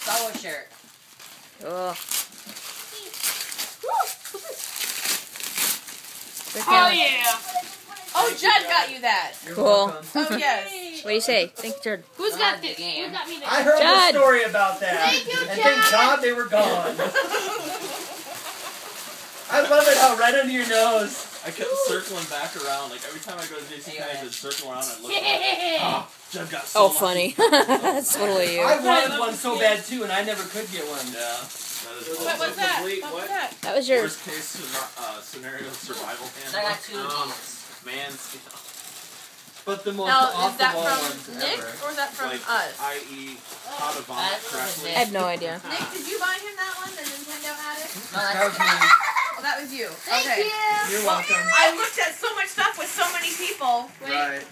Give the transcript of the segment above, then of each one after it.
Solo shirt. Oh. Oh yeah. Oh, Judd got you that. Cool. Oh yes. What do you say? Thank you, Judd. Who's I got like the this? game. Who got me this? I heard Judd. the story about that. Thank you, and thank Judd. God they were gone. I love it how right under your nose. I kept circling back around. Like every time I go to JC, I just circle around and look. Yeah. Judd got so Oh, lucky. funny. That's totally you. I wanted one so bad too, and I never could get one. Yeah. That is What's that? complete, What's what? that? That was yours. Worst case scenario survival handbook. I got 2 of these. Man's, But the most Now, off is the that wall from ones Nick ever. or is that from like, us? i.e. how to vomit That was correctly. I have no idea. Nick, did you buy him that one? The Nintendo addict? That was me. Oh, that was you. Thank okay. you. You're welcome. I looked at so much stuff with so many people. Right.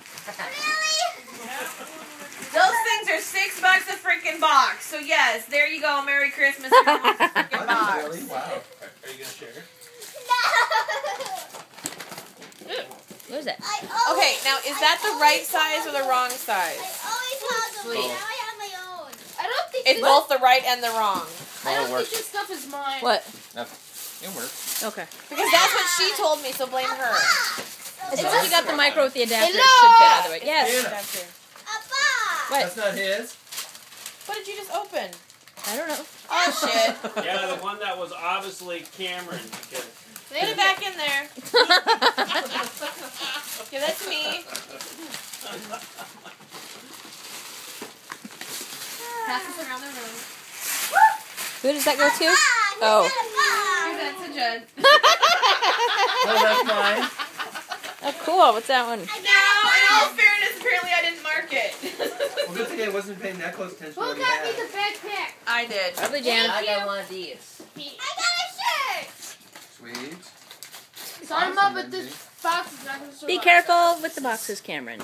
Those things are $6 a freaking box. So yes, there you go. Merry Christmas. Everyone's freaking box. Really? Wow. Are you gonna share? What is that? Okay, now is that the right size or the wrong size? Sweet. I don't think It's this, both the right and the wrong. I don't works. think this stuff is mine. What? It works. Okay. Because that's what she told me, so blame her. It's because you got the micro with the adapter. It should Hello. fit either way. Yes. Yeah. That's her. What? That's not his. What did you just open? I don't know. Oh shit. Yeah, the one that was obviously Cameron. Because Put it back in there. Give that to me. Pass this around the room. Who does that go to? Oh. Give that to Judd. No, that's mine. Oh, cool. What's that one? Now, in all fairness, apparently I didn't mark it. Well, good thing I wasn't paying that close attention to Who what he got me had. the backpack? I did. Probably Jan. I got one of these. Sweet. Sign him up with this box. Is not going to survive. Be careful with the boxes, Cameron.